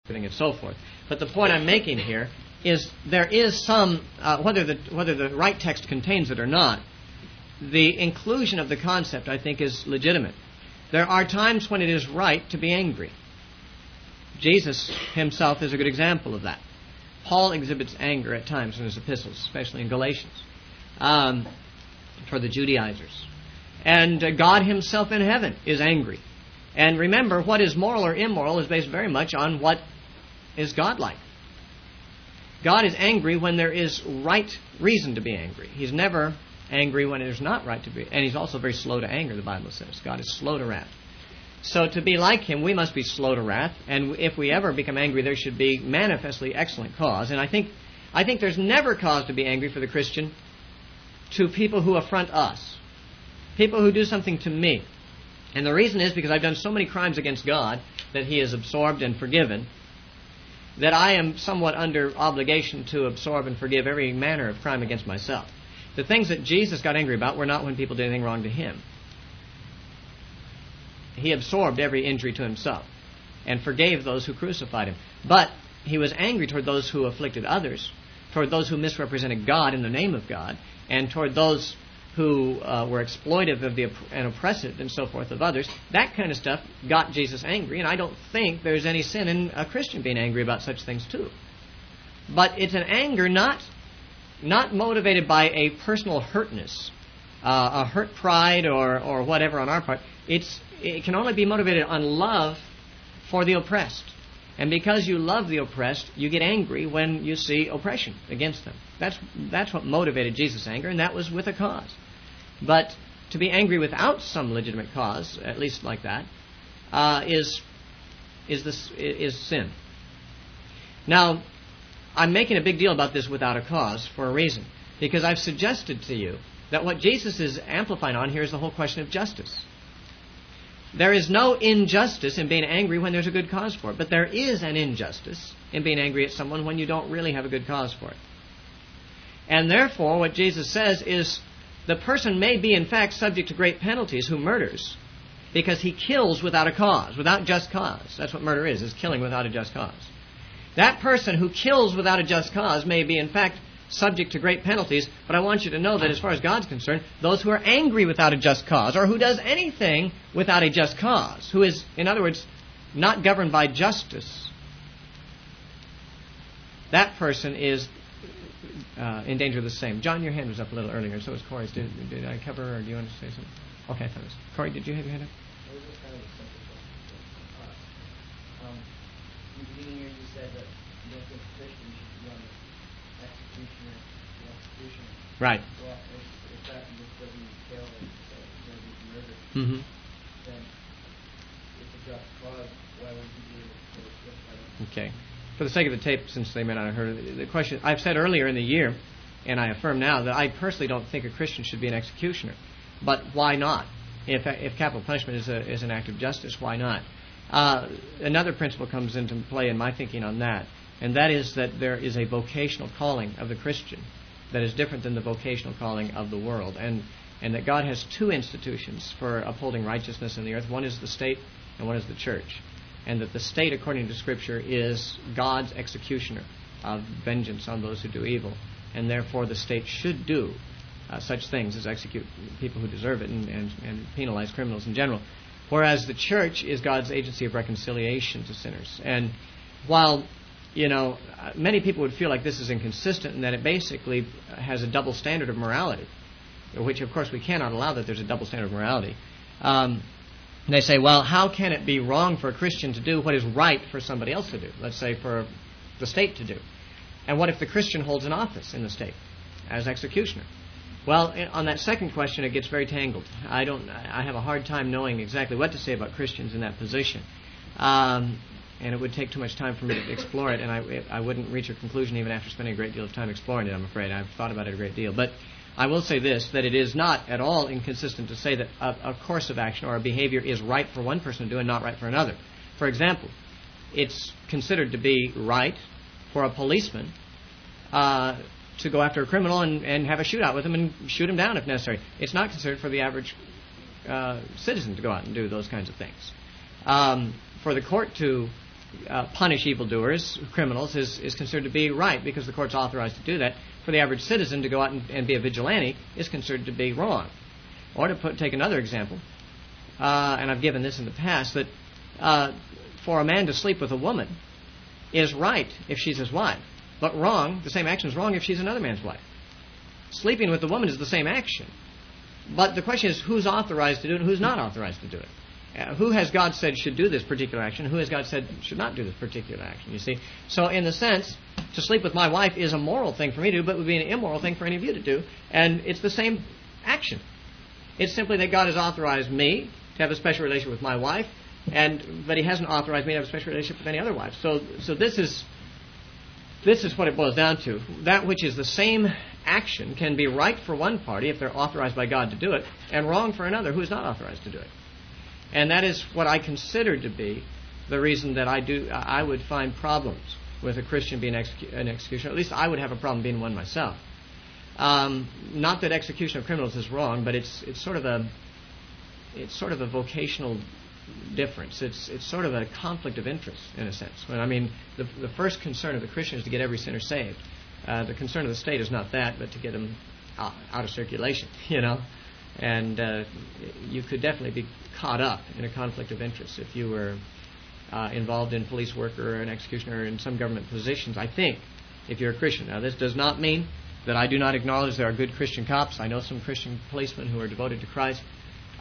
and so forth. But the point I'm making here is there is some, whether the right text contains it or not, the inclusion of the concept, I think, is legitimate. There are times when it is right to be angry. Jesus himself is a good example of that. Paul exhibits anger at times in his epistles, especially in Galatians, for the Judaizers. And God himself in heaven is angry. And remember, what is moral or immoral is based very much on what is godlike. God is angry when there is right reason to be angry. He's never angry when it is not right to be. And he's also very slow to anger, the Bible says. God is slow to wrath. So to be like him, we must be slow to wrath. And if we ever become angry, there should be manifestly excellent cause. And I think there's never cause to be angry for the Christian to people who affront us, people who do something to me. And the reason is because I've done so many crimes against God that he has absorbed and forgiven, that I am somewhat under obligation to absorb and forgive every manner of crime against myself. The things that Jesus got angry about were not when people did anything wrong to him. He absorbed every injury to himself and forgave those who crucified him. But he was angry toward those who afflicted others, toward those who misrepresented God in the name of God, and toward those who were exploitive of and oppressive and so forth of others. That kind of stuff got Jesus angry, and I don't think there's any sin in a Christian being angry about such things too. But it's an anger not motivated by a personal hurtness, a hurt pride or whatever on our part. It can only be motivated on love for the oppressed. And because you love the oppressed, you get angry when you see oppression against them. That's what motivated Jesus' anger, and that was with a cause. But to be angry without some legitimate cause, at least like that, is sin. Now, I'm making a big deal about this without a cause for a reason, because I've suggested to you that what Jesus is amplifying on here is the whole question of justice. There is no injustice in being angry when there's a good cause for it, but there is an injustice in being angry at someone when you don't really have a good cause for it. And therefore, what Jesus says is the person may be in fact subject to great penalties who murders, because he kills without a cause, without just cause. That's what murder is killing without a just cause. That person who kills without a just cause may be in fact subject to great penalties, but I want you to know that as far as God's concerned, those who are angry without a just cause, or who does anything without a just cause, who is, in other words, not governed by justice, that person is in danger of the same. John, your hand was up a little earlier, so was Corey's. Did I cover, or do you want to say something? Okay, I thought it was. Corey, did you have your hand up? It was just kind of a simple question for us. In the beginning here, you said that you don't think Christians should be on the executioner. Right. Well, if that just doesn't entail murder, then it's a just cause. Why would you be able to kill a Christian? Okay. For the sake of the tape, since they may not have heard it, the question, I've said earlier in the year, and I affirm now, that I personally don't think a Christian should be an executioner. But why not? If capital punishment is an act of justice, why not? Another principle comes into play in my thinking on that, and that is that there is a vocational calling of the Christian that is different than the vocational calling of the world, and that God has two institutions for upholding righteousness in the earth. One is the state, and one is the church. And that the state, according to Scripture, is God's executioner of vengeance on those who do evil. And therefore the state should do such things as execute people who deserve it and penalize criminals in general. Whereas the church is God's agency of reconciliation to sinners. And while, many people would feel like this is inconsistent and that it basically has a double standard of morality, which of course we cannot allow that there's a double standard of morality. And they say, well, how can it be wrong for a Christian to do what is right for somebody else to do? Let's say for the state to do. And what if the Christian holds an office in the state as executioner? Well, on that second question, it gets very tangled. I have a hard time knowing exactly what to say about Christians in that position. And it would take too much time for me to explore it, and I wouldn't reach a conclusion even after spending a great deal of time exploring it, I'm afraid. I've thought about it a great deal. But I will say this, that it is not at all inconsistent to say that a course of action or a behavior is right for one person to do and not right for another. For example, it's considered to be right for a policeman to go after a criminal and have a shootout with him and shoot him down if necessary. It's not considered for the average citizen to go out and do those kinds of things. For the court to punish evildoers, criminals, is considered to be right because the court's authorized to do that. For the average citizen to go out and be a vigilante is considered to be wrong. Or to take another example, and I've given this in the past, that for a man to sleep with a woman is right if she's his wife, but wrong, the same action is wrong if she's another man's wife. Sleeping with the woman is the same action, but the question is who's authorized to do it and who's not authorized to do it. Who has God said should do this particular action? Who has God said should not do this particular action? You see? So in the sense, to sleep with my wife is a moral thing for me to do, but would be an immoral thing for any of you to do. And it's the same action. It's simply that God has authorized me to have a special relationship with my wife, but He hasn't authorized me to have a special relationship with any other wife. So this is what it boils down to. That which is the same action can be right for one party if they're authorized by God to do it, and wrong for another who is not authorized to do it. And that is what I consider to be the reason that I would find problems with a Christian being an executioner. At least I would have a problem being one myself. Not that execution of criminals is wrong, but it's sort of a vocational difference. It's sort of a conflict of interest in a sense. I mean, the first concern of the Christian is to get every sinner saved. The concern of the state is not that, but to get them out of circulation. And you could definitely be caught up in a conflict of interest if you were involved in police work or an executioner or in some government positions, I think, if you're a Christian. Now, this does not mean that I do not acknowledge there are good Christian cops. I know some Christian policemen who are devoted to Christ.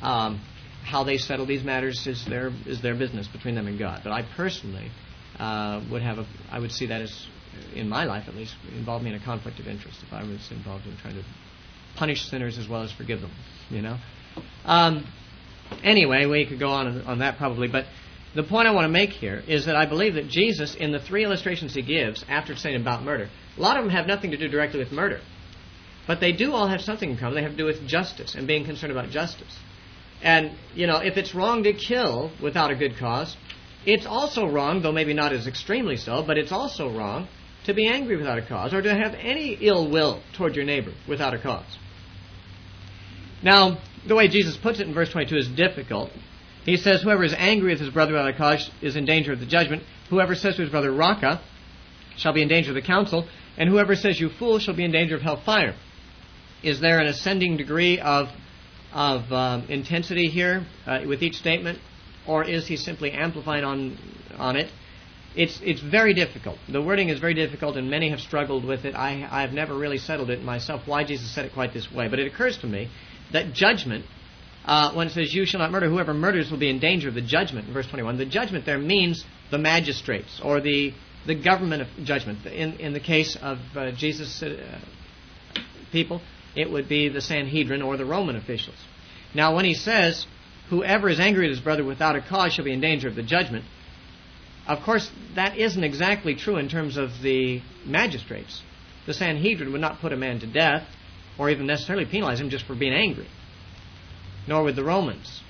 How they settle these matters is their business between them and God. But I personally I would see that as, in my life at least, involve me in a conflict of interest if I was involved in trying to punish sinners as well as forgive them. Anyway, we could go on that probably, but the point I want to make here is that I believe that Jesus, in the three illustrations He gives after saying about murder, a lot of them have nothing to do directly with murder, but they do all have something in common. They have to do with justice and being concerned about justice. And, if it's wrong to kill without a good cause, it's also wrong, though maybe not as extremely so, but it's also wrong to be angry without a cause or to have any ill will toward your neighbor without a cause. Now, the way Jesus puts it in verse 22 is difficult. He says, whoever is angry with his brother without a cause is in danger of the judgment. Whoever says to his brother, Raca, shall be in danger of the council. And whoever says, you fool, shall be in danger of hellfire. Is there an ascending degree of intensity here with each statement? Or is he simply amplifying on it? It's very difficult. The wording is very difficult, and many have struggled with it. I've never really settled it myself, why Jesus said it quite this way. But it occurs to me that judgment, when it says, you shall not murder, whoever murders will be in danger of the judgment, in verse 21, the judgment there means the magistrates, or the government of judgment. In the case of Jesus' people, it would be the Sanhedrin or the Roman officials. Now, when he says, whoever is angry with his brother without a cause shall be in danger of the judgment, of course, that isn't exactly true in terms of the magistrates. The Sanhedrin would not put a man to death or even necessarily penalize him just for being angry, nor would the Romans.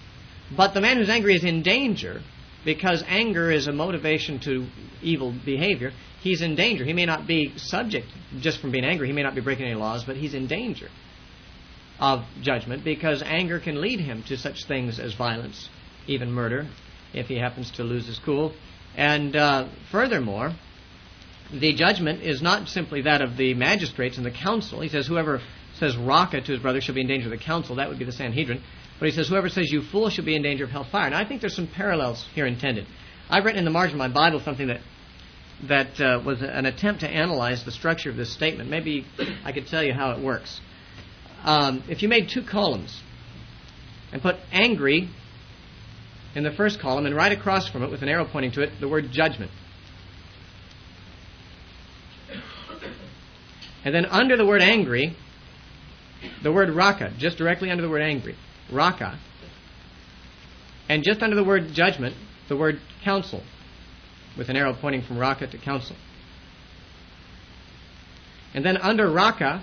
But the man who's angry is in danger because anger is a motivation to evil behavior. He's in danger. He may not be subject just from being angry. He may not be breaking any laws, but he's in danger of judgment because anger can lead him to such things as violence, even murder, if he happens to lose his cool. And furthermore, the judgment is not simply that of the magistrates and the council. He says, whoever says Raca to his brother shall be in danger of the council. That would be the Sanhedrin. But he says, whoever says you fool shall be in danger of hellfire. And I think there's some parallels here intended. I've written in the margin of my Bible something that was an attempt to analyze the structure of this statement. Maybe I could tell you how it works. If you made two columns and put angry in the first column and right across from it with an arrow pointing to it, the word judgment. And then under the word angry, the word Raca, just directly under the word angry, Raca. And just under the word judgment, the word counsel, with an arrow pointing from Raca to counsel. And then under Raca,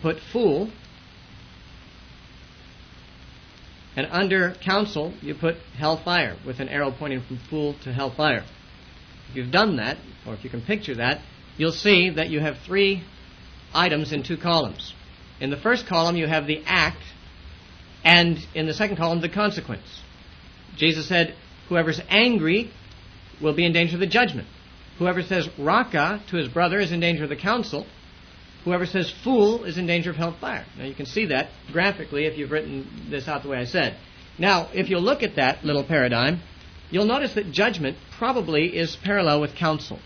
put fool. And under counsel, you put hellfire, with an arrow pointing from fool to hellfire. If you've done that, or if you can picture that, you'll see that you have three items in two columns. In the first column, you have the act, and in the second column, the consequence. Jesus said, Whoever's angry will be in danger of the judgment. Whoever says Raca to his brother is in danger of the council. Whoever says fool is in danger of hellfire. Now you can see that graphically if you've written this out the way I said. Now, if you look at that little paradigm, you'll notice that judgment probably is parallel with council.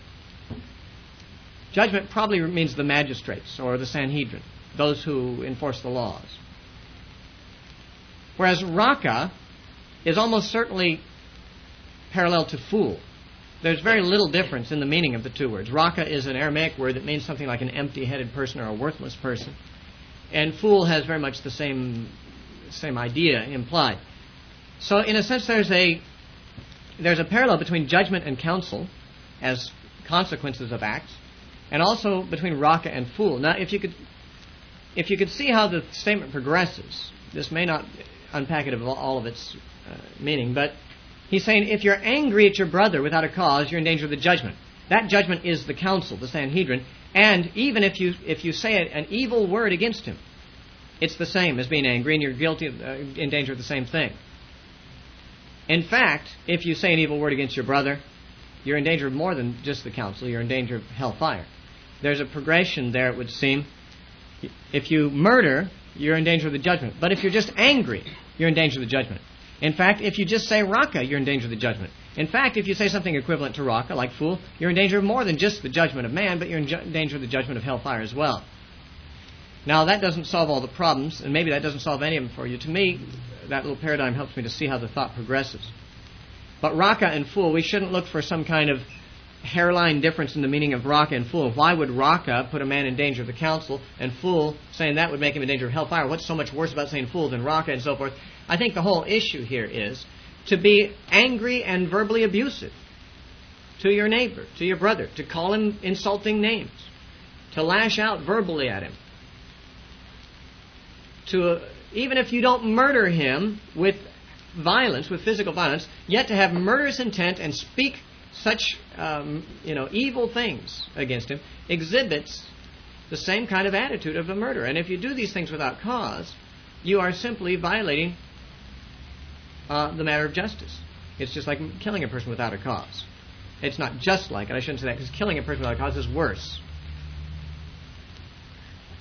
Judgment probably means the magistrates or the Sanhedrin, those who enforce the laws. Whereas Raca is almost certainly parallel to fool. There's very little difference in the meaning of the two words. Raca is an Aramaic word that means something like an empty-headed person or a worthless person. And fool has very much the same idea implied. So in a sense there's a parallel between judgment and counsel as consequences of acts, and also between Raca and fool. Now if you could see how the statement progresses, this may not unpack it of all of its meaning, but he's saying if you're angry at your brother without a cause, you're in danger of the judgment. That judgment is the council, the Sanhedrin, and even if you say an evil word against him, it's the same as being angry, and you're guilty of, in danger of the same thing. In fact, if you say an evil word against your brother, you're in danger of more than just the council. You're in danger of hellfire. There's a progression there, it would seem. If you murder, you're in danger of the judgment. But if you're just angry, you're in danger of the judgment. In fact, if you just say Raca, you're in danger of the judgment. In fact, if you say something equivalent to Raca, like fool, you're in danger of more than just the judgment of man, but you're in danger of the judgment of hellfire as well. Now, that doesn't solve all the problems, and maybe that doesn't solve any of them for you. To me, that little paradigm helps me to see how the thought progresses. But Raca and fool, we shouldn't look for some kind of hairline difference in the meaning of Raca and fool. Why would Raca put a man in danger of the council, and fool, saying that would make him in danger of hellfire? What's so much worse about saying fool than Raca and so forth? I think the whole issue here is to be angry and verbally abusive to your neighbor, to your brother, to call him insulting names, to lash out verbally at him, to even if you don't murder him with violence, with physical violence, yet to have murderous intent and speak such evil things against him exhibits the same kind of attitude of a murderer. And if you do these things without cause, you are simply violating the matter of justice. It's just like killing a person without a cause. It's not just like it. I shouldn't say that, because killing a person without a cause is worse.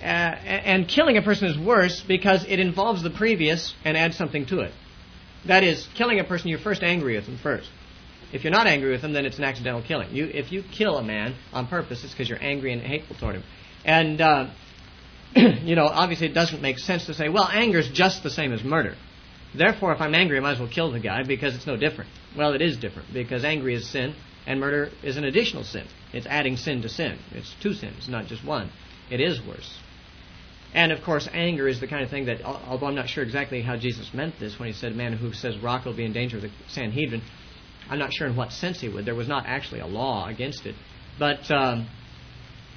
And killing a person is worse because it involves the previous and adds something to it. That is, killing a person, you're first angry with them first. If you're not angry with them, then it's an accidental killing. If you kill a man on purpose, it's because you're angry and hateful toward him. And, obviously it doesn't make sense to say, well, anger is just the same as murder. Therefore, if I'm angry, I might as well kill the guy because it's no different. Well, it is different, because angry is sin, and murder is an additional sin. It's adding sin to sin. It's two sins, not just one. It is worse. And, of course, anger is the kind of thing that, although I'm not sure exactly how Jesus meant this when he said, a man who says Raca will be in danger of the Sanhedrin, I'm not sure in what sense he would. There was not actually a law against it. But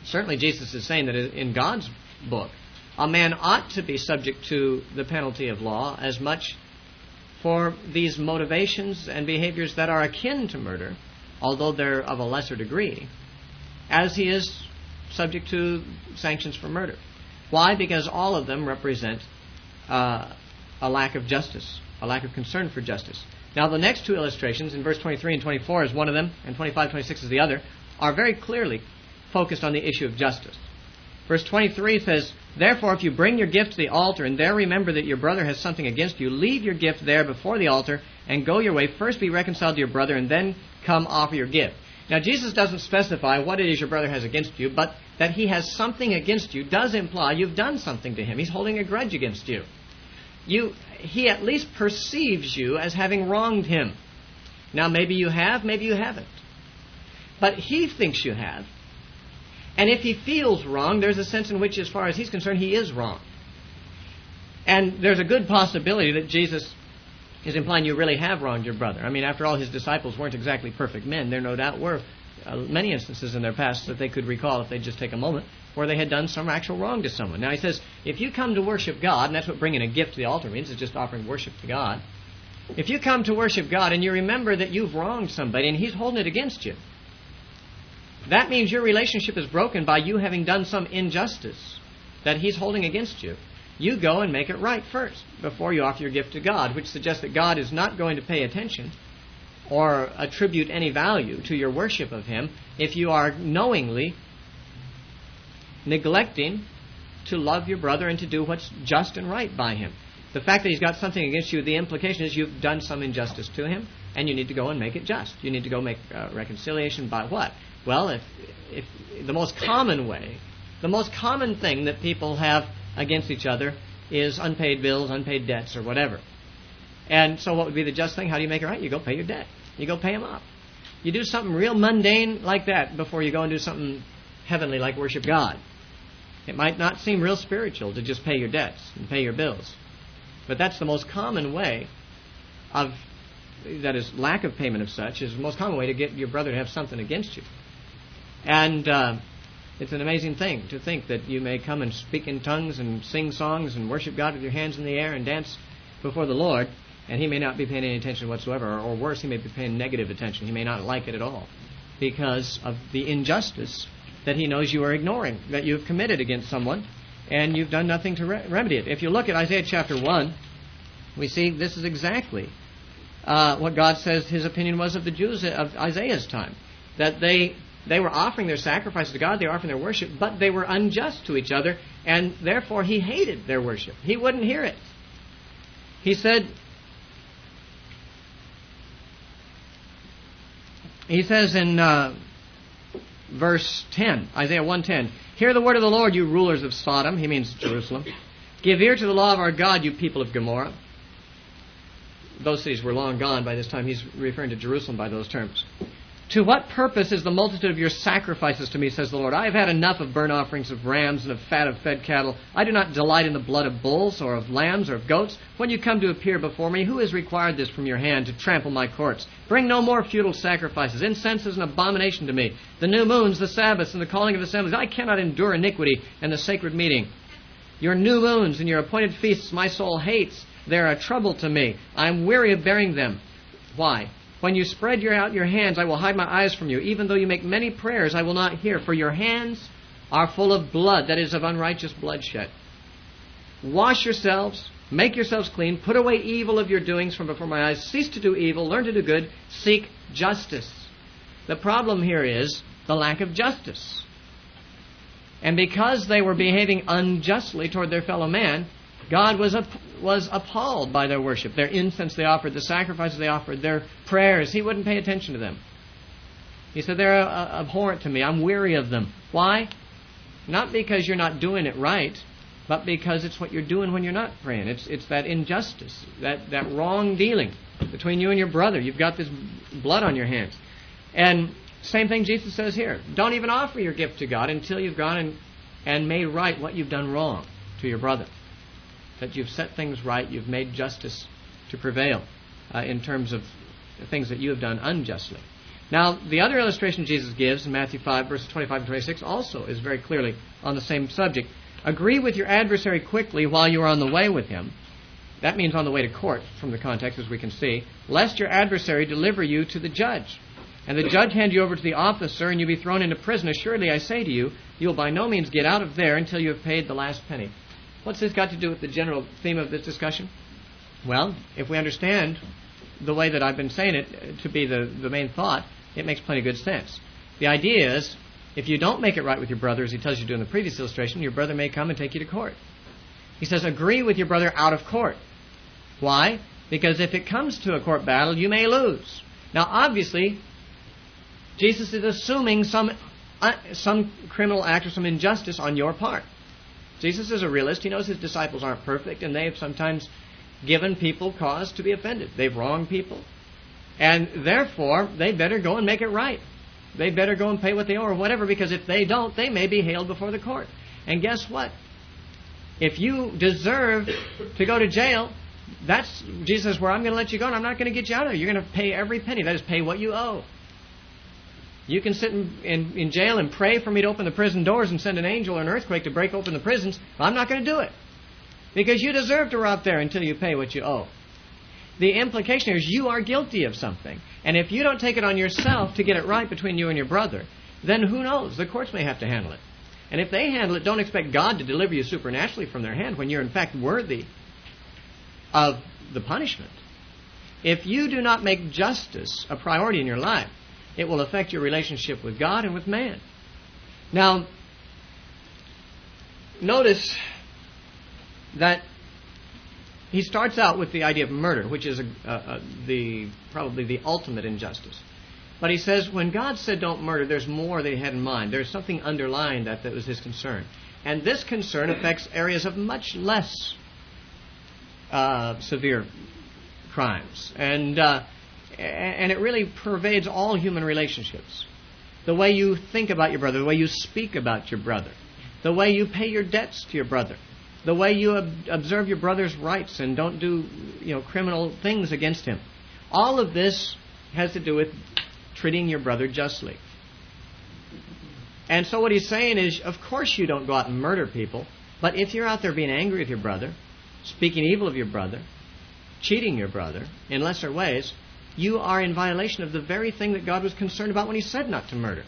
certainly Jesus is saying that in God's book, a man ought to be subject to the penalty of law as much for these motivations and behaviors that are akin to murder, although they're of a lesser degree, as he is subject to sanctions for murder. Why? Because all of them represent a lack of justice, a lack of concern for justice. Now, the next two illustrations, in verse 23 and 24 is one of them, and 25 26 is the other, are very clearly focused on the issue of justice. Verse 23 says, "Therefore, if you bring your gift to the altar, and there remember that your brother has something against you, leave your gift there before the altar, and go your way. First be reconciled to your brother, and then come offer your gift." Now, Jesus doesn't specify what it is your brother has against you, but that he has something against you does imply you've done something to him. He's holding a grudge against you. He at least perceives you as having wronged him. Now, maybe you have, maybe you haven't. But he thinks you have. And if he feels wrong, there's a sense in which, as far as he's concerned, he is wrong. And there's a good possibility that Jesus is implying you really have wronged your brother. I mean, after all, his disciples weren't exactly perfect men. There no doubt were many instances in their past that they could recall if they'd just take a moment where they had done some actual wrong to someone. Now he says, if you come to worship God, and that's what bringing a gift to the altar means, it's just offering worship to God. If you come to worship God and you remember that you've wronged somebody and he's holding it against you, that means your relationship is broken by you having done some injustice that he's holding against you. You go and make it right first before you offer your gift to God, which suggests that God is not going to pay attention or attribute any value to your worship of Him if you are knowingly neglecting to love your brother and to do what's just and right by him. The fact that he's got something against you, the implication is you've done some injustice to him, and you need to go and make it just. You need to go make reconciliation by what? Well, if the most common way, the most common thing that people have against each other is unpaid bills, unpaid debts, or whatever. And so what would be the just thing? How do you make it right? You go pay your debt. You go pay them up. You do something real mundane like that before you go and do something heavenly like worship God. It might not seem real spiritual to just pay your debts and pay your bills. But that's the most common way of, that is, lack of payment of such, is the most common way to get your brother to have something against you. And it's an amazing thing to think that you may come and speak in tongues and sing songs and worship God with your hands in the air and dance before the Lord, and He may not be paying any attention whatsoever, or worse, He may be paying negative attention. He may not like it at all because of the injustice that He knows you are ignoring, that you've committed against someone, and you've done nothing to remedy it. If you look at Isaiah chapter 1, we see this is exactly what God says His opinion was of the Jews of Isaiah's time, that they were offering their sacrifices to God, they were offering their worship, but they were unjust to each other, and therefore He hated their worship. He wouldn't hear it. He says in verse 10, Isaiah 1:10, "Hear the word of the Lord, you rulers of Sodom," he means Jerusalem. "Give ear to the law of our God, you people of Gomorrah." Those cities were long gone by this time. He's referring to Jerusalem by those terms. "To what purpose is the multitude of your sacrifices to me, says the Lord? I have had enough of burnt offerings of rams and of fat of fed cattle. I do not delight in the blood of bulls or of lambs or of goats. When you come to appear before me, who has required this from your hand to trample my courts? Bring no more futile sacrifices. Incense is an abomination to me. The new moons, the Sabbaths, and the calling of assemblies. I cannot endure iniquity and the sacred meeting. Your new moons and your appointed feasts my soul hates. They are a trouble to me. I am weary of bearing them." Why? "When you spread out your hands, I will hide my eyes from you. Even though you make many prayers, I will not hear. For your hands are full of blood, that is, of unrighteous bloodshed. Wash yourselves, make yourselves clean, put away evil of your doings from before my eyes. Cease to do evil, learn to do good, seek justice." The problem here is the lack of justice. And because they were behaving unjustly toward their fellow man, God was appalled by their worship, their incense they offered, the sacrifices they offered, their prayers. He wouldn't pay attention to them. He said, "They're abhorrent to me. I'm weary of them." Why? Not because you're not doing it right, but because it's what you're doing when you're not praying. It's that injustice, that wrong dealing between you and your brother. You've got this blood on your hands. And same thing Jesus says here. Don't even offer your gift to God until you've gone and made right what you've done wrong to your brother. That you've set things right, you've made justice to prevail in terms of things that you have done unjustly. Now, the other illustration Jesus gives in Matthew 5, verses 25 and 26 also is very clearly on the same subject. "Agree with your adversary quickly while you are on the way with him." That means on the way to court, from the context, as we can see. "Lest your adversary deliver you to the judge, and the judge hand you over to the officer, and you be thrown into prison. Assuredly, I say to you, you will by no means get out of there until you have paid the last penny." What's this got to do with the general theme of this discussion? Well, if we understand the way that I've been saying it to be the main thought, it makes plenty good sense. The idea is, if you don't make it right with your brother, as he tells you to do in the previous illustration, your brother may come and take you to court. He says, agree with your brother out of court. Why? Because if it comes to a court battle, you may lose. Now, obviously, Jesus is assuming some criminal act or some injustice on your part. Jesus is a realist. He knows his disciples aren't perfect, and they have sometimes given people cause to be offended. They've wronged people. And therefore, they better go and make it right. They better go and pay what they owe or whatever, because if they don't, they may be hailed before the court. And guess what? If you deserve to go to jail, that's Jesus says, "Where I'm going to let you go, and I'm not going to get you out of there. You're going to pay every penny. That is, pay what you owe. You can sit in jail and pray for me to open the prison doors and send an angel or an earthquake to break open the prisons. But I'm not going to do it. Because you deserve to rot there until you pay what you owe." The implication here is you are guilty of something. And if you don't take it on yourself to get it right between you and your brother, then who knows? The courts may have to handle it. And if they handle it, don't expect God to deliver you supernaturally from their hand when you're in fact worthy of the punishment. if you do not make justice a priority in your life, it will affect your relationship with God and with man. Now, notice that he starts out with the idea of murder, which is probably the ultimate injustice. But he says when God said don't murder, there's more that he had in mind. There's something underlying that was his concern. And this concern affects areas of much less severe crimes. And it really pervades all human relationships. The way you think about your brother, the way you speak about your brother, the way you pay your debts to your brother, the way you observe your brother's rights and don't do criminal things against him. All of this has to do with treating your brother justly. And so what he's saying is, of course you don't go out and murder people, but if you're out there being angry with your brother, speaking evil of your brother, cheating your brother in lesser ways, you are in violation of the very thing that God was concerned about when he said not to murder.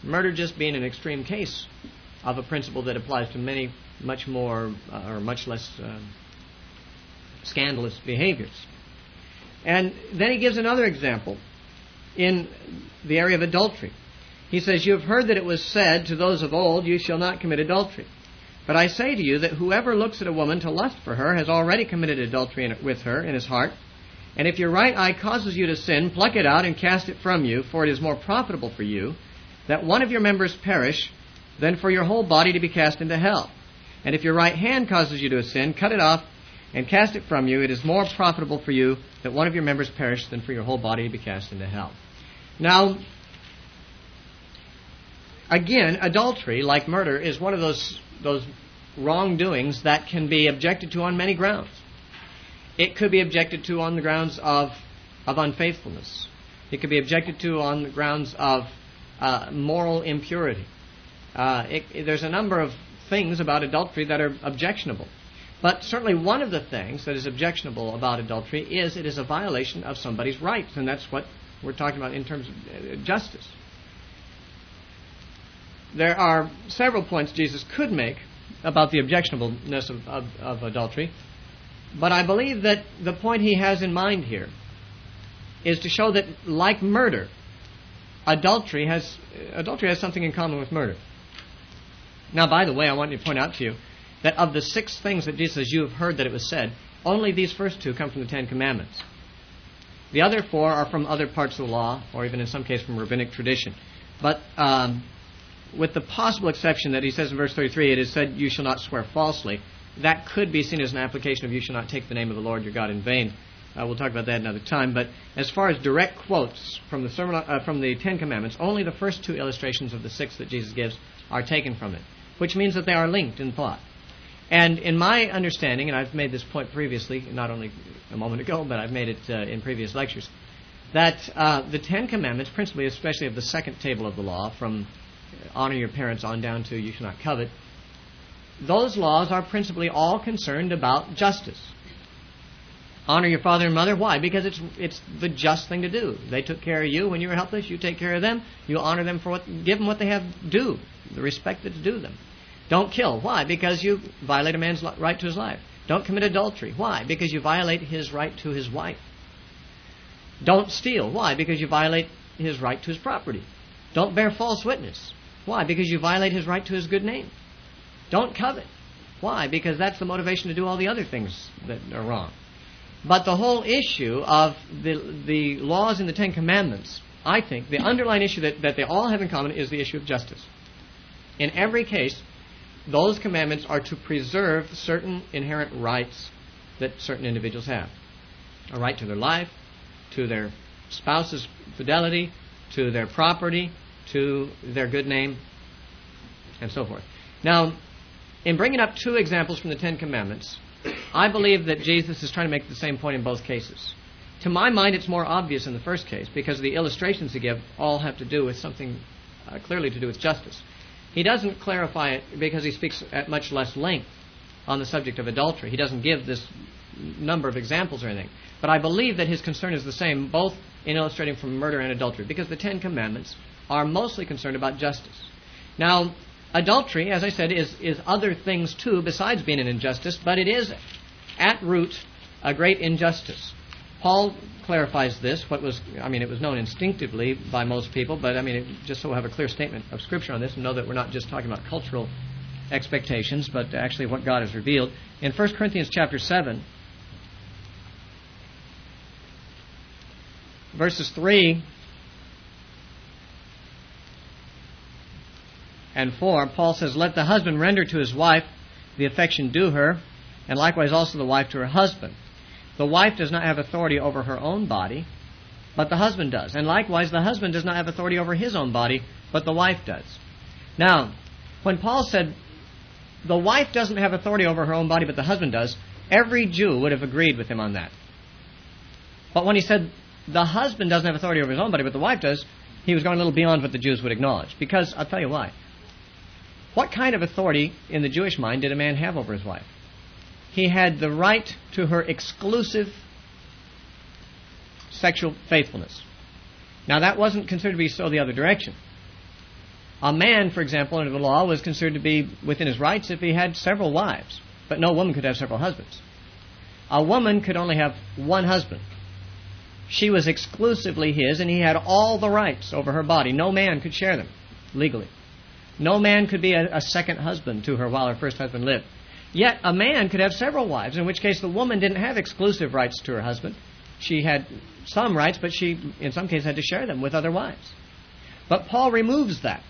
Murder just being an extreme case of a principle that applies to many much more or much less scandalous behaviors. And then he gives another example in the area of adultery. He says, you have heard that it was said to those of old, you shall not commit adultery. But I say to you that whoever looks at a woman to lust for her has already committed adultery with her in his heart. And if your right eye causes you to sin, pluck it out and cast it from you, for it is more profitable for you that one of your members perish than for your whole body to be cast into hell. And if your right hand causes you to sin, cut it off and cast it from you. It is more profitable for you that one of your members perish than for your whole body to be cast into hell. Now, again, adultery, like murder, is one of those wrongdoings that can be objected to on many grounds. It could be objected to on the grounds of unfaithfulness. It could be objected to on the grounds of moral impurity. There's a number of things about adultery that are objectionable. But certainly one of the things that is objectionable about adultery is it is a violation of somebody's rights, and that's what we're talking about in terms of justice. There are several points Jesus could make about the objectionableness of adultery, but I believe that the point he has in mind here is to show that, like murder, adultery has something in common with murder. Now, by the way, I want to point out to you that of the 6 things that Jesus says you have heard that it was said, only these first 2 come from the 10 Commandments. The other 4 are from other parts of the law, or even in some case from rabbinic tradition. But with the possible exception that he says in verse 33, it is said, you shall not swear falsely. That could be seen as an application of you shall not take the name of the Lord your God in vain. We'll talk about that another time. But as far as direct quotes from the 10 Commandments, only the first 2 illustrations of the 6 that Jesus gives are taken from it, which means that they are linked in thought. And in my understanding, and I've made this point previously, not only a moment ago, but I've made it in previous lectures, that the 10 Commandments, principally, especially of the second table of the law, from honor your parents on down to you shall not covet, those laws are principally all concerned about justice. Honor your father and mother. Why? Because it's the just thing to do. They took care of you when you were helpless. You take care of them. You honor them for give them what they have due, the respect that's due them. Don't kill. Why? Because you violate a man's right to his life. Don't commit adultery. Why? Because you violate his right to his wife. Don't steal. Why? Because you violate his right to his property. Don't bear false witness. Why? Because you violate his right to his good name. Don't covet. Why? Because that's the motivation to do all the other things that are wrong. But the whole issue of the laws in the 10 Commandments, I think, the underlying issue that they all have in common is the issue of justice. In every case, those commandments are to preserve certain inherent rights that certain individuals have. A right to their life, to their spouse's fidelity, to their property, to their good name, and so forth. Now, in bringing up 2 examples from the 10 Commandments, I believe that Jesus is trying to make the same point in both cases. To my mind, it's more obvious in the first case because the illustrations he gives all have to do with something clearly to do with justice. He doesn't clarify it because he speaks at much less length on the subject of adultery. He doesn't give this number of examples or anything. But I believe that his concern is the same both in illustrating from murder and adultery because the 10 Commandments are mostly concerned about justice. Now, adultery, as I said, is other things too besides being an injustice, but it is at root a great injustice. Paul clarifies this. It was known instinctively by most people, but just so we'll have a clear statement of Scripture on this and know that we're not just talking about cultural expectations, but actually what God has revealed. In 1 Corinthians chapter 7, verses 3 and 4, Paul says, "Let the husband render to his wife the affection due her, and likewise also the wife to her husband. The wife does not have authority over her own body, but the husband does. And likewise the husband does not have authority over his own body, but the wife does." Now, when Paul said the wife doesn't have authority over her own body, but the husband does, every Jew would have agreed with him on that. But when he said the husband doesn't have authority over his own body, but the wife does, he was going a little beyond what the Jews would acknowledge. Because, I'll tell you why. What kind of authority in the Jewish mind did a man have over his wife? He had the right to her exclusive sexual faithfulness. Now, that wasn't considered to be so the other direction. A man, for example, under the law, was considered to be within his rights if he had several wives. But no woman could have several husbands. A woman could only have one husband. She was exclusively his, and he had all the rights over her body. No man could share them legally. No man could be a second husband to her while her first husband lived. Yet a man could have several wives, in which case the woman didn't have exclusive rights to her husband. She had some rights, but she, in some cases, had to share them with other wives. But Paul removes that.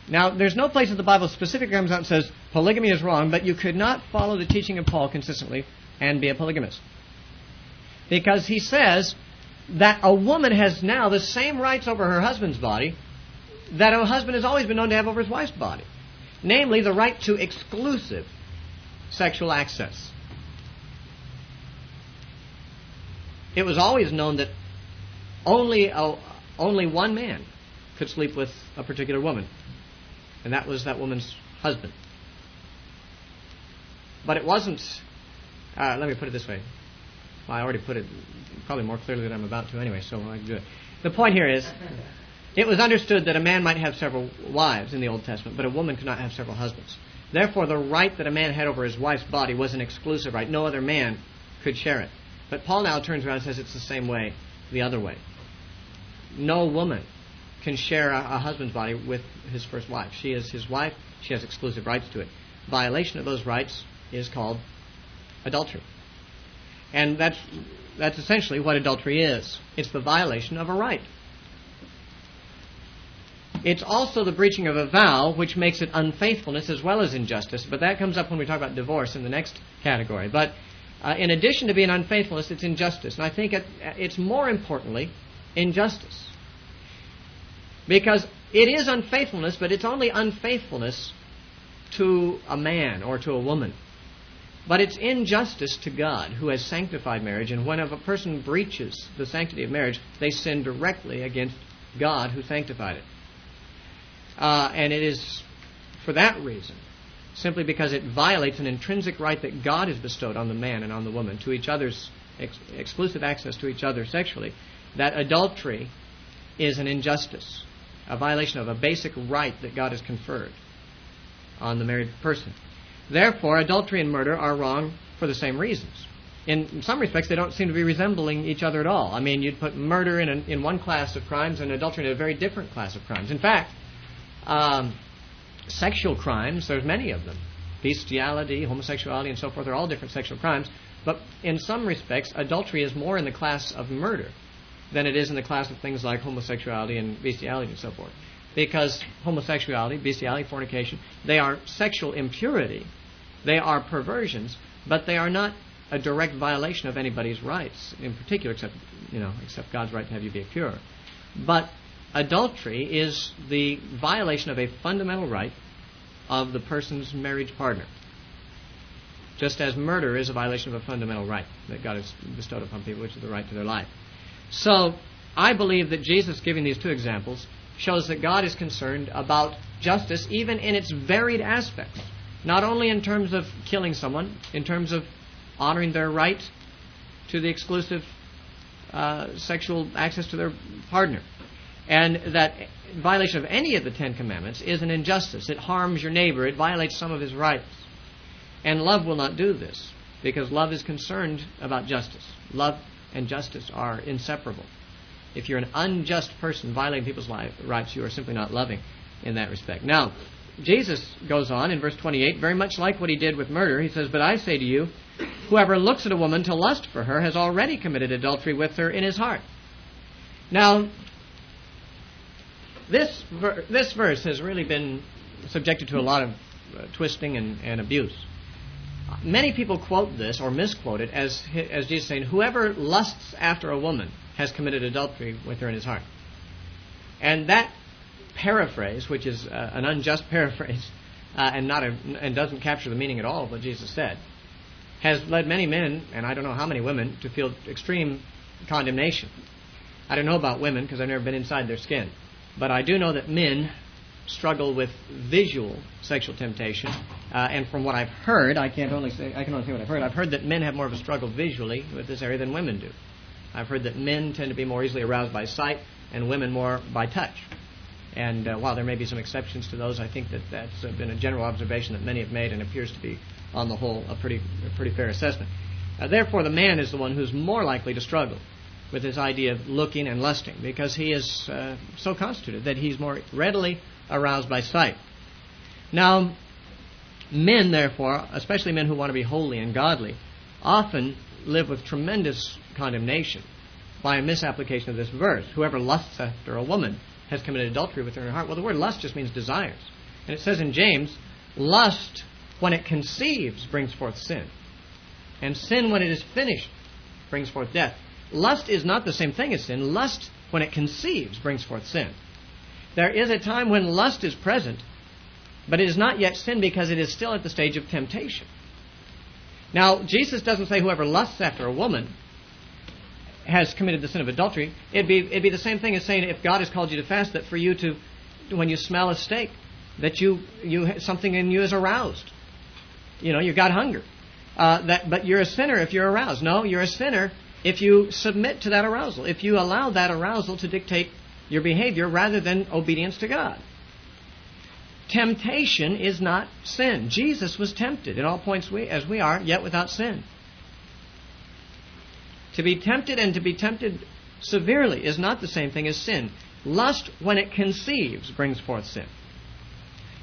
Now, there's no place in the Bible specifically comes out and says polygamy is wrong, but you could not follow the teaching of Paul consistently and be a polygamist. Because he says that a woman has now the same rights over her husband's body that a husband has always been known to have over his wife's body. Namely, the right to exclusive sexual access. It was always known that only one man could sleep with a particular woman, and that was that woman's husband. But it wasn't, let me put it this way. Well, I already put it probably more clearly than I'm about to anyway, so I can do it. The point here is, it was understood that a man might have several wives in the Old Testament, but a woman could not have several husbands. Therefore, the right that a man had over his wife's body was an exclusive right. No other man could share it. But Paul now turns around and says it's the same way, the other way. No woman can share a husband's body with his first wife. She is his wife. She has exclusive rights to it. Violation of those rights is called adultery. And that's essentially what adultery is. It's the violation of a right. It's also the breaching of a vow, which makes it unfaithfulness as well as injustice. But that comes up when we talk about divorce in the next category. But in addition to being unfaithfulness, it's injustice. And I think it's more importantly injustice. Because it is unfaithfulness, but it's only unfaithfulness to a man or to a woman. But it's injustice to God, who has sanctified marriage. And when a person breaches the sanctity of marriage, they sin directly against God who sanctified it. And it is for that reason, simply because it violates an intrinsic right that God has bestowed on the man and on the woman to each other's exclusive access to each other sexually, that adultery is an injustice, a violation of a basic right that God has conferred on the married person. Therefore, adultery and murder are wrong for the same reasons. In some respects, they don't seem to be resembling each other at all. I mean, you'd put murder in one class of crimes and adultery in a very different class of crimes. In fact, sexual crimes, there's many of them. Bestiality, homosexuality, and so forth are all different sexual crimes. But in some respects, adultery is more in the class of murder than it is in the class of things like homosexuality and bestiality and so forth. Because homosexuality, bestiality, fornication, they are sexual impurity. They are perversions, but they are not a direct violation of anybody's rights in particular, except God's right to have you be pure. But adultery is the violation of a fundamental right of the person's marriage partner. Just as murder is a violation of a fundamental right that God has bestowed upon people, which is the right to their life. So, I believe that Jesus giving these two examples shows that God is concerned about justice even in its varied aspects. Not only in terms of killing someone, in terms of honoring their right to the exclusive sexual access to their partner. And that violation of any of the Ten Commandments is an injustice. It harms your neighbor. It violates some of his rights. And love will not do this, because love is concerned about justice. Love and justice are inseparable. If you're an unjust person violating people's rights, you are simply not loving in that respect. Now, Jesus goes on in verse 28, very much like what he did with murder. He says, "But I say to you, whoever looks at a woman to lust for her has already committed adultery with her in his heart." Now, this verse has really been subjected to a lot of twisting and abuse. Many people quote this or misquote it as Jesus saying, "Whoever lusts after a woman has committed adultery with her in his heart." And that paraphrase, which is an unjust paraphrase and doesn't capture the meaning at all of what Jesus said, has led many men, and I don't know how many women, to feel extreme condemnation. I don't know about women because I've never been inside their skin, but I do know that men struggle with visual sexual temptation, and from what I've heard, I can only say what I've heard. I've heard that men have more of a struggle visually with this area than women do. I've heard that men tend to be more easily aroused by sight and women more by touch. And while there may be some exceptions to those, I think that that's been a general observation that many have made and appears to be, on the whole, a pretty fair assessment. Therefore, the man is the one who's more likely to struggle with this idea of looking and lusting, because he is so constituted that he's more readily aroused by sight. Now, men, therefore, especially men who want to be holy and godly, often live with tremendous condemnation by a misapplication of this verse. Whoever lusts after a woman has committed adultery with her in her heart. Well, the word lust just means desires. And it says in James, lust, when it conceives, brings forth sin. And sin, when it is finished, brings forth death. Lust is not the same thing as sin. Lust, when it conceives, brings forth sin. There is a time when lust is present, but it is not yet sin because it is still at the stage of temptation. Now, Jesus doesn't say whoever lusts after a woman has committed the sin of adultery. It'd be the same thing as saying if God has called you to fast, that for you to, when you smell a steak, that you something in you is aroused. You've got hunger. But you're a sinner if you're aroused. No, you're a sinner if you submit to that arousal, if you allow that arousal to dictate your behavior rather than obedience to God. Temptation is not sin. Jesus was tempted in all points as we are, yet without sin. To be tempted and to be tempted severely is not the same thing as sin. Lust, when it conceives, brings forth sin.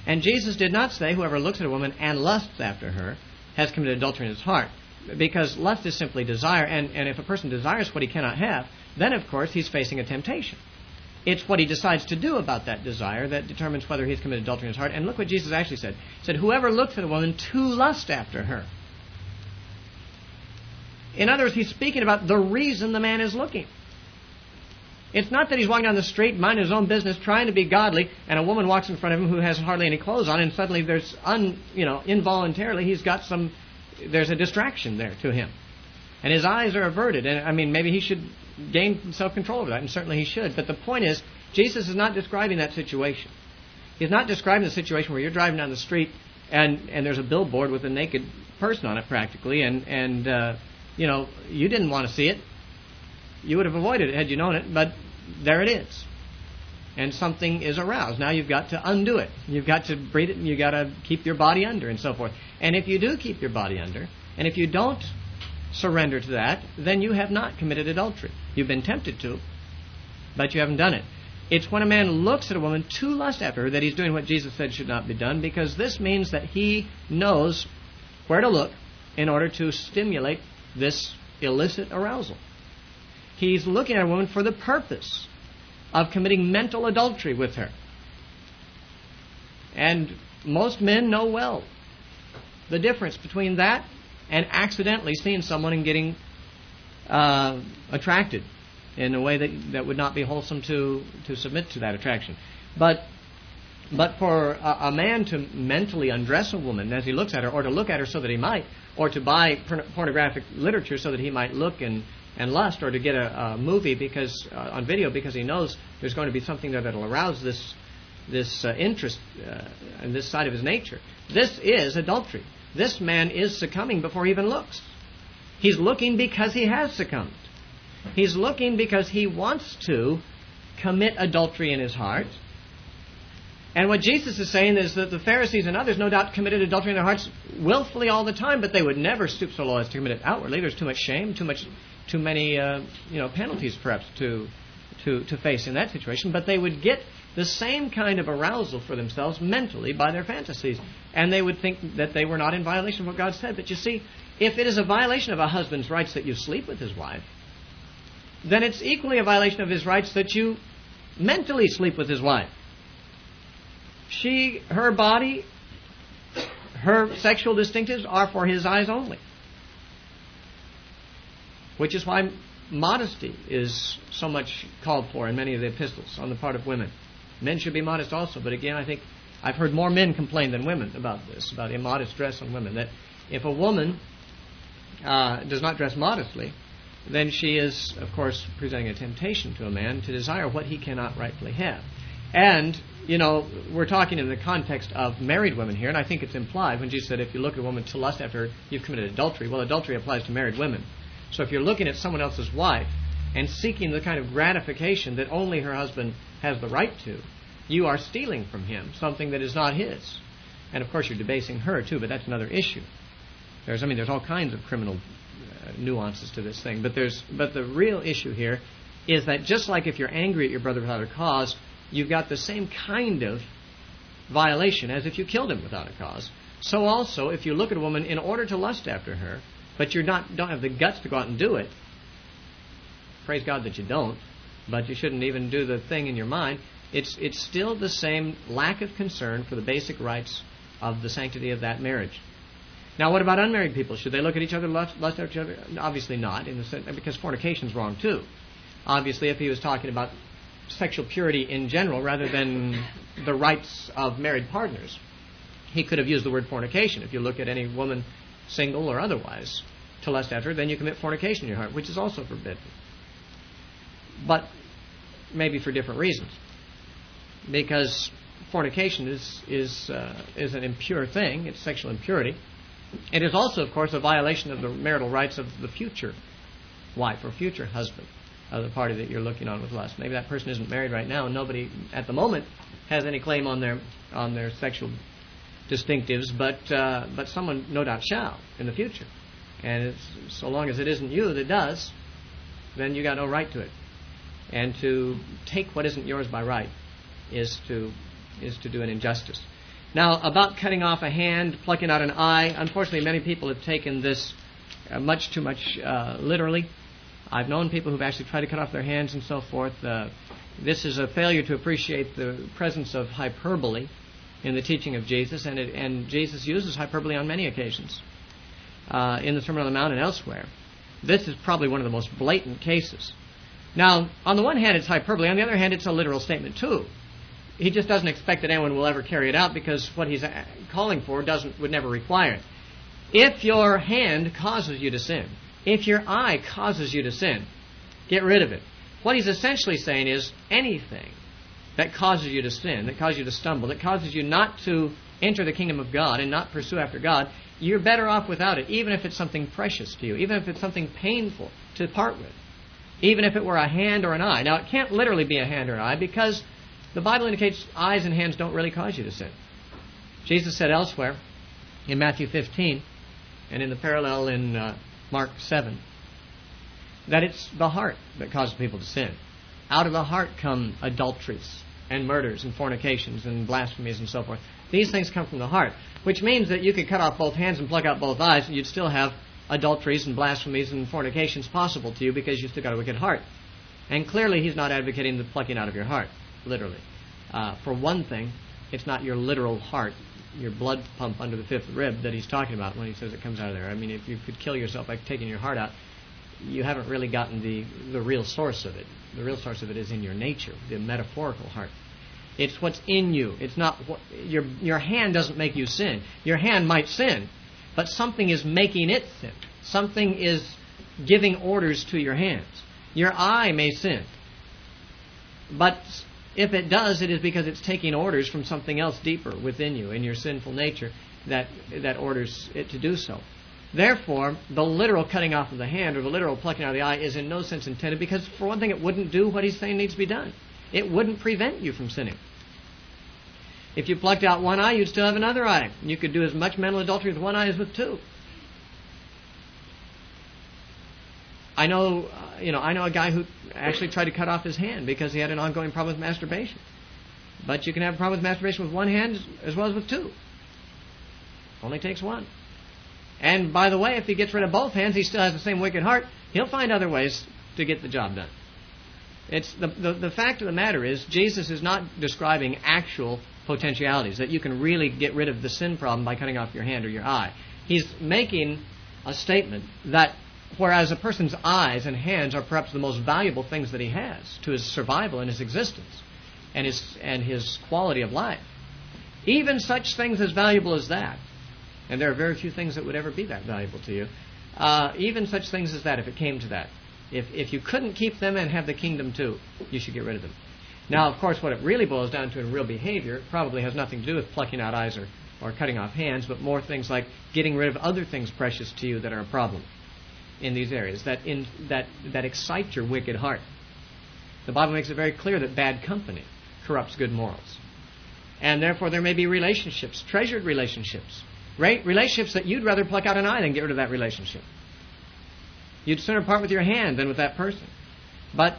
And Jesus did not say whoever looks at a woman and lusts after her has committed adultery in his heart, because lust is simply desire, and if a person desires what he cannot have, then of course he's facing a temptation. It's what he decides to do about that desire that determines whether he's committed adultery in his heart. And look what Jesus actually said. He said, whoever looks at a woman to lust after her. In other words, he's speaking about the reason the man is looking. It's not that he's walking down the street, minding his own business, trying to be godly, and a woman walks in front of him who has hardly any clothes on, and suddenly there's, involuntarily, there's a distraction there to him. And his eyes are averted. And, maybe he should gain self-control over that, and certainly he should. But the point is, Jesus is not describing that situation. He's not describing the situation where you're driving down the street and there's a billboard with a naked person on it practically, and you didn't want to see it. You would have avoided it had you known it, but there it is. And something is aroused. Now you've got to undo it. You've got to breathe it, and you've got to keep your body under, and so forth. And if you do keep your body under, and if you don't surrender to that, then you have not committed adultery. You've been tempted to, but you haven't done it. It's when a man looks at a woman to lust after her that he's doing what Jesus said should not be done, because this means that he knows where to look in order to stimulate this illicit arousal. He's looking at a woman for the purpose of committing mental adultery with her. And most men know well the difference between that and accidentally seeing someone and getting attracted in a way that would not be wholesome to submit to that attraction. But for a man to mentally undress a woman as he looks at her, or to look at her so that he might, or to buy pornographic literature so that he might look and lust, or to get a movie on video because he knows there's going to be something there that will arouse this interest in this side of his nature. This is adultery. This man is succumbing before he even looks. He's looking because he has succumbed. He's looking because he wants to commit adultery in his heart. And what Jesus is saying is that the Pharisees and others no doubt committed adultery in their hearts willfully all the time, but they would never stoop so low as to commit it outwardly. There's too much shame, too too many penalties perhaps to face in that situation, but they would get the same kind of arousal for themselves mentally by their fantasies, and they would think that they were not in violation of what God said. But you see, if it is a violation of a husband's rights that you sleep with his wife, then it's equally a violation of his rights that you mentally sleep with his wife. Her body, her sexual distinctives are for his eyes only. Which is why modesty is so much called for in many of the epistles on the part of women. Men should be modest also, but again, I think I've heard more men complain than women about this, about immodest dress on women. That if a woman does not dress modestly, then she is, of course, presenting a temptation to a man to desire what he cannot rightfully have. And, we're talking in the context of married women here, and I think it's implied when Jesus said if you look at a woman to lust after her, you've committed adultery. Well, adultery applies to married women. So if you're looking at someone else's wife and seeking the kind of gratification that only her husband has the right to, you are stealing from him something that is not his. And of course you're debasing her too, but that's another issue. There's all kinds of criminal nuances to this thing. But the real issue here is that just like if you're angry at your brother without a cause, you've got the same kind of violation as if you killed him without a cause. So also, if you look at a woman in order to lust after her, but you don't have the guts to go out and do it, praise God that you don't, but you shouldn't even do the thing in your mind, it's still the same lack of concern for the basic rights of the sanctity of that marriage. Now, what about unmarried people? Should they look at each other, lust after each other? Obviously not, in the sense, because fornication is wrong too. Obviously, if he was talking about sexual purity in general rather than the rights of married partners, he could have used the word fornication. If you look at any woman, single or otherwise, to lust after her, then you commit fornication in your heart, which is also forbidden. But maybe for different reasons. Because fornication is an impure thing. It's sexual impurity. It is also, of course, a violation of the marital rights of the future wife or future husband of the party that you're looking on with lust. Maybe that person isn't married right now, and nobody at the moment has any claim on their sexual distinctives, but someone no doubt shall in the future. And so long as it isn't you that does, then you got no right to it. And to take what isn't yours by right is to do an injustice. Now, about cutting off a hand, plucking out an eye, unfortunately many people have taken this much too much literally. I've known people who've actually tried to cut off their hands and so forth. This is a failure to appreciate the presence of hyperbole in the teaching of Jesus, and Jesus uses hyperbole on many occasions in the Sermon on the Mount and elsewhere. This is probably one of the most blatant cases. Now, on the one hand, it's hyperbole. On the other hand, it's a literal statement, too. He just doesn't expect that anyone will ever carry it out because what he's calling for would never require it. If your hand causes you to sin, if your eye causes you to sin, get rid of it. What he's essentially saying is anything that causes you to sin, that causes you to stumble, that causes you not to enter the kingdom of God and not pursue after God, you're better off without it, even if it's something precious to you, even if it's something painful to part with, even if it were a hand or an eye. Now, it can't literally be a hand or an eye because the Bible indicates eyes and hands don't really cause you to sin. Jesus said elsewhere in Matthew 15 and in the parallel in Mark 7 that it's the heart that causes people to sin. Out of the heart come adulteries and murders and fornications and blasphemies and so forth. These things come from the heart, which means that you could cut off both hands and pluck out both eyes and you'd still have adulteries and blasphemies and fornications possible to you because you've still got a wicked heart. And clearly he's not advocating the plucking out of your heart, literally. For one thing, it's not your literal heart, your blood pump under the fifth rib that he's talking about when he says it comes out of there. I mean, if you could kill yourself by taking your heart out, you haven't really gotten the real source of it. The real source of it is in your nature, the metaphorical heart. It's what's in you. It's not what your hand doesn't make you sin. Your hand might sin, but something is making it sin. Something is giving orders to your hands. Your eye may sin, but if it does, it is because it's taking orders from something else deeper within you, in your sinful nature, that orders it to do so. Therefore, the literal cutting off of the hand or the literal plucking out of the eye is in no sense intended because, for one thing, it wouldn't do what he's saying needs to be done. It wouldn't prevent you from sinning. If you plucked out one eye, you'd still have another eye. You could do as much mental adultery with one eye as with two. I know a guy who actually tried to cut off his hand because he had an ongoing problem with masturbation. But you can have a problem with masturbation with one hand as well as with two. Only takes one. And by the way, if he gets rid of both hands, he still has the same wicked heart. He'll find other ways to get the job done. It's the fact of the matter is, Jesus is not describing actual potentialities, that you can really get rid of the sin problem by cutting off your hand or your eye. He's making a statement that whereas a person's eyes and hands are perhaps the most valuable things that he has to his survival and his existence and his quality of life, even such things as valuable as that, and there are very few things that would ever be that valuable to you, even such things as that, if it came to that, if you couldn't keep them and have the kingdom too, you should get rid of them. Now, of course, what it really boils down to in real behavior probably has nothing to do with plucking out eyes or cutting off hands, but more things like getting rid of other things precious to you that are a problem in these areas, that excite your wicked heart. The Bible makes it very clear that bad company corrupts good morals. And therefore there may be relationships, treasured relationships, relationships that you'd rather pluck out an eye than get rid of that relationship. You'd sooner part with your hand than with that person. But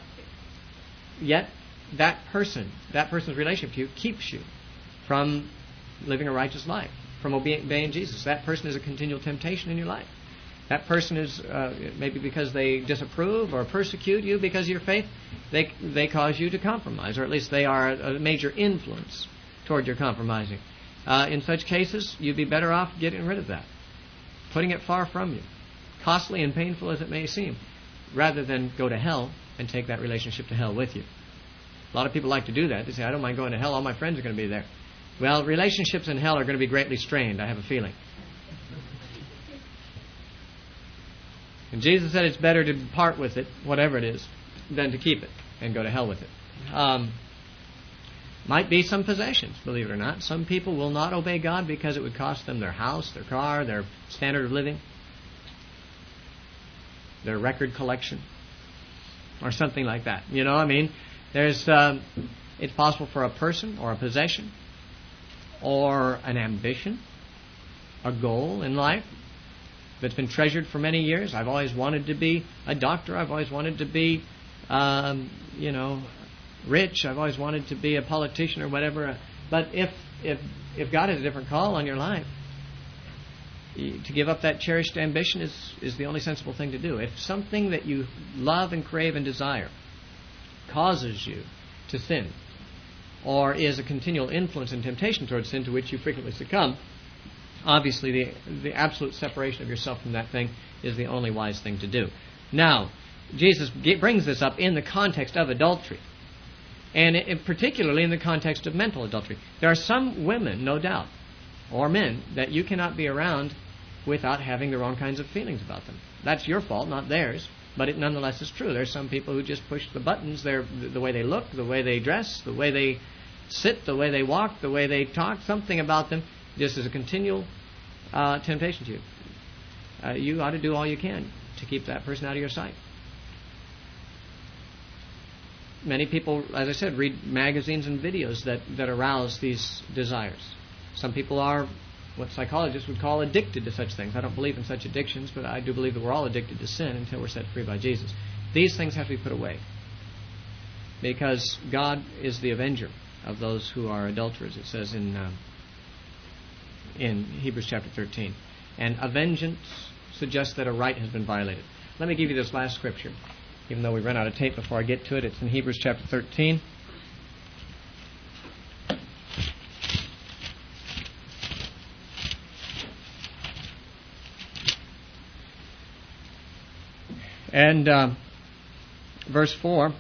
yet that person's relationship to you keeps you from living a righteous life, from obeying Jesus. That person is a continual temptation in your life. That person is, maybe because they disapprove or persecute you because of your faith, they cause you to compromise, or at least they are a major influence toward your compromising. In such cases, you'd be better off getting rid of that, putting it far from you, costly and painful as it may seem, rather than go to hell and take that relationship to hell with you. A lot of people like to do that. They say, I don't mind going to hell, all my friends are going to be there. Well, relationships in hell are going to be greatly strained, I have a feeling. And Jesus said it's better to part with it, whatever it is, than to keep it and go to hell with it. Might be some possessions, believe it or not. Some people will not obey God because it would cost them their house, their car, their standard of living, their record collection, or something like that. You know, I mean, it's possible for a person or a possession or an ambition, a goal in life that's been treasured for many years. I've always wanted to be a doctor. I've always wanted to be, rich. I've always wanted to be a politician or whatever. But if God has a different call on your life, to give up that cherished ambition is the only sensible thing to do. If something that you love and crave and desire causes you to sin, or is a continual influence and temptation towards sin to which you frequently succumb, obviously the absolute separation of yourself from that thing is the only wise thing to do. Now, Jesus brings this up in the context of adultery, and particularly in the context of mental adultery. There are some women, no doubt, or men, that you cannot be around without having the wrong kinds of feelings about them. That's your fault, not theirs, but it nonetheless is true. There's some people who just push the buttons. The way they look, the way they dress, the way they sit, the way they walk, the way they talk, something about them just is a continual temptation to you. You ought to do all you can to keep that person out of your sight. Many people, as I said, read magazines and videos that arouse these desires. Some people are what psychologists would call addicted to such things. I don't believe in such addictions, but I do believe that we're all addicted to sin until we're set free by Jesus. These things have to be put away, because God is the avenger of those who are adulterers, it says in Hebrews chapter 13. And a vengeance suggests that a right has been violated. Let me give you this last scripture, even though we run out of tape before I get to it. It's in Hebrews chapter 13. And verse 4,